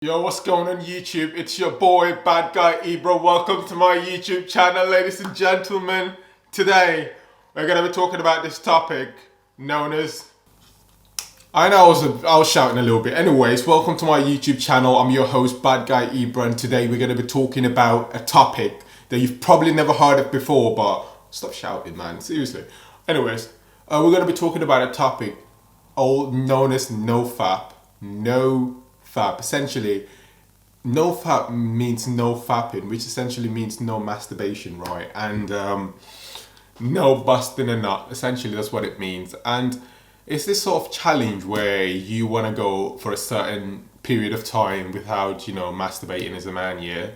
Yo, what's going on YouTube? It's your boy, Bad Guy Ebro. Welcome to my YouTube channel, ladies and gentlemen. Today, we're going to be talking about this topic known as... I know I was shouting a little bit. Anyways, welcome to my YouTube channel. I'm your host, Bad Guy Ebro, and today we're going to be talking about a topic that you've probably never heard of before, but stop shouting, man. Seriously. Anyways, we're going to be talking about a topic known as Nofap. Nofap. Essentially, Nofap means no fapping, which essentially means no masturbation, right? And no busting a nut. Essentially, that's what it means. And it's this sort of challenge where you want to go for a certain period of time without, masturbating as a man, yeah?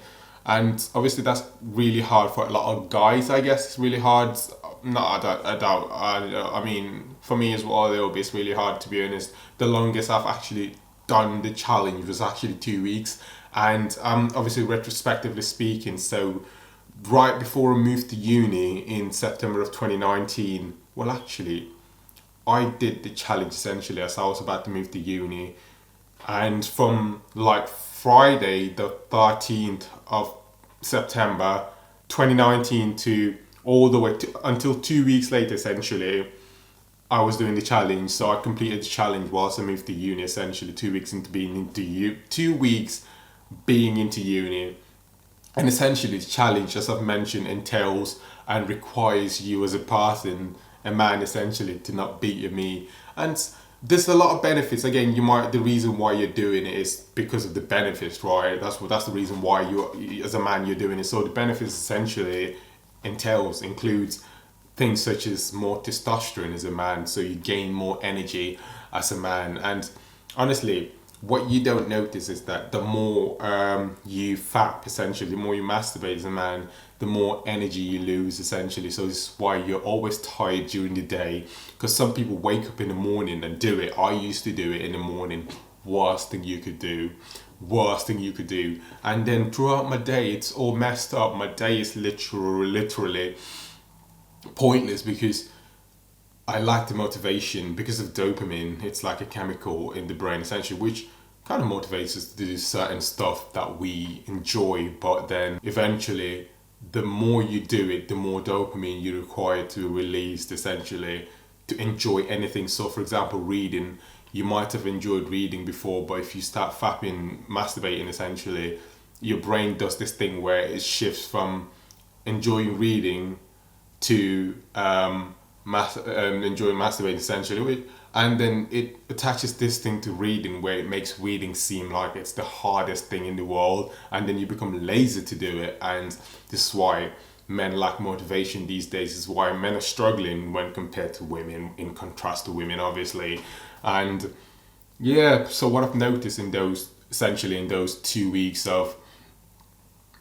And obviously, that's really hard for a lot of guys, I guess. It's really hard. No, I doubt. I mean, for me as well, it's really hard, to be honest. The longest I've actually done the challenge was actually 2 weeks, and obviously retrospectively speaking, so right before I moved to uni in September of 2019, well, actually I did the challenge essentially as I was about to move to uni, and from like Friday the 13th of September 2019 to all the way to until 2 weeks later essentially, I was doing the challenge. So I completed the challenge whilst I moved to uni, essentially 2 weeks into being into 2 weeks being into uni. And essentially the challenge, as I've mentioned, entails and requires you as a person, a man essentially, to not beat your meat. And there's a lot of benefits. Again, the reason why you're doing it is because of the benefits, right? That's the reason why you as a man you're doing it. So the benefits essentially includes things such as more testosterone as a man, so you gain more energy as a man. And honestly, what you don't notice is that the more you fap, essentially, the more you masturbate as a man, the more energy you lose, essentially. So this is why you're always tired during the day, because some people wake up in the morning and do it. I used to do it in the morning. Worst thing you could do. And then throughout my day, it's all messed up. My day is literally pointless because I lack the motivation because of dopamine. It's like a chemical in the brain essentially, which kind of motivates us to do certain stuff that we enjoy, but then eventually the more you do it, the more dopamine you require to release essentially to enjoy anything. So for example, reading, you might have enjoyed reading before, but if you start fapping, masturbating essentially, your brain does this thing where it shifts from enjoying reading to enjoying masturbating essentially, and then it attaches this thing to reading where it makes reading seem like it's the hardest thing in the world, and then you become lazy to do it. And this is why men lack motivation these days. This is why men are struggling when compared to women, in contrast to women obviously. And yeah, so what I've noticed in those 2 weeks of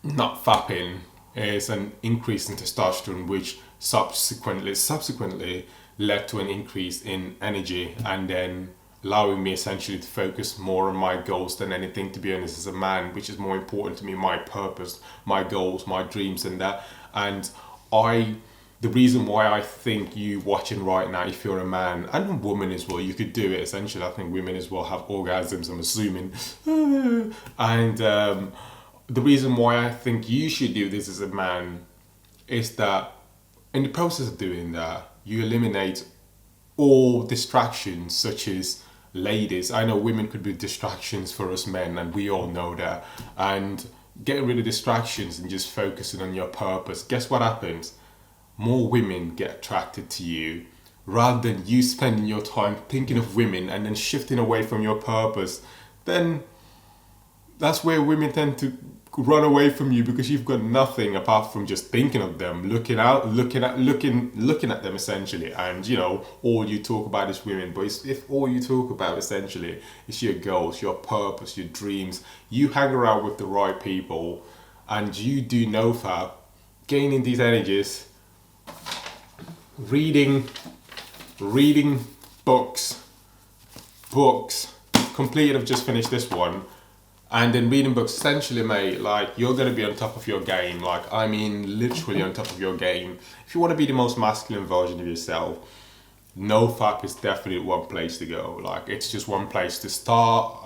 not fapping is an increase in testosterone, which subsequently led to an increase in energy, and then allowing me essentially to focus more on my goals than anything, to be honest, as a man, which is more important to me, my purpose, my goals, my dreams, and that. And the reason why I think you watching right now, if you're a man and a woman as well, you could do it essentially. I think women as well have orgasms, I'm assuming. And the reason why I think you should do this as a man is that in the process of doing that, you eliminate all distractions, such as ladies. I know women could be distractions for us men, and we all know that. And getting rid of distractions and just focusing on your purpose, guess what happens? More women get attracted to you, rather than you spending your time thinking of women and then shifting away from your purpose. Then that's where women tend to run away from you, because you've got nothing apart from just thinking of them, looking at them essentially. And all you talk about is women. But if all you talk about essentially is your goals, your purpose, your dreams, you hang around with the right people and you do Nofap, gaining these energies, reading books completed. I've just finished this one. And then reading books, essentially, mate, like, you're going to be on top of your game. Like, I mean, literally on top of your game. If you want to be the most masculine version of yourself, Nofap is definitely one place to go. Like, it's just one place to start.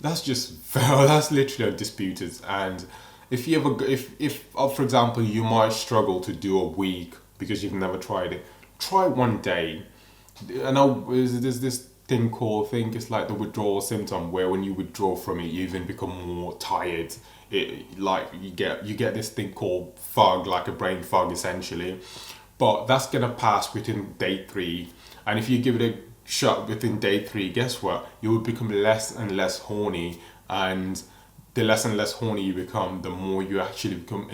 That's just that's literally undisputed. And if you ever, if for example, you might struggle to do a week because you've never tried it, try one day. I know there's this thing called, I think it's like the withdrawal symptom, where when you withdraw from it, you even become more tired. It like you get this thing called fog, like a brain fog essentially. But that's gonna pass within day 3, and if you give it a shot within day 3, guess what? You will become less and less horny, and the less and less horny you become, the more you actually become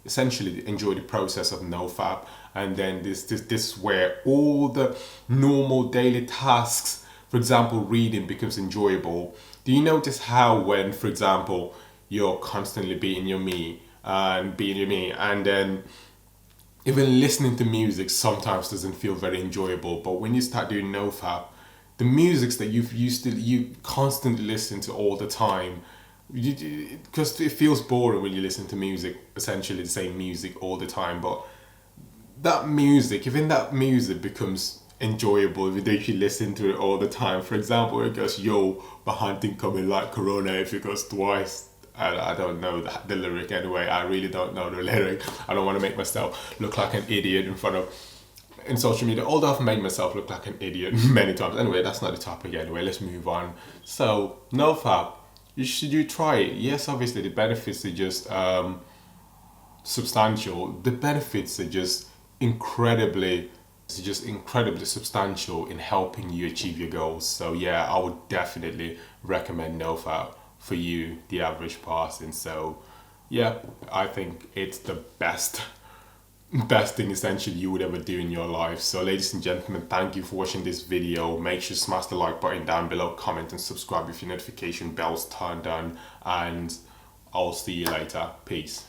essentially enjoy the process of Nofap. And then this is where all the normal daily tasks, for example, reading, becomes enjoyable. Do you notice how when, for example, you're constantly beating your me and then even listening to music sometimes doesn't feel very enjoyable, but when you start doing Nofap, the musics that you constantly listen to all the time, because it feels boring when you listen to music, essentially the same music all the time. But that music, even that music becomes enjoyable if you listen to it all the time. For example, it goes, "Yo, my hunting coming like Corona," if it goes twice. I don't know the lyric anyway. I really don't know the lyric. I don't want to make myself look like an idiot in social media. Although I've made myself look like an idiot many times. Anyway, that's not the topic anyway. Let's move on. So, NoFap, you try it? Yes, obviously the benefits are just substantial. The benefits are just incredibly substantial in helping you achieve your goals. So yeah, I would definitely recommend NoFap for you, the average person. So yeah, I think it's the best thing essentially you would ever do in your life. So ladies and gentlemen, thank you for watching this video. Make sure to smash the like button down below, comment and subscribe if your notification bell's turned on, and I'll see you later. Peace.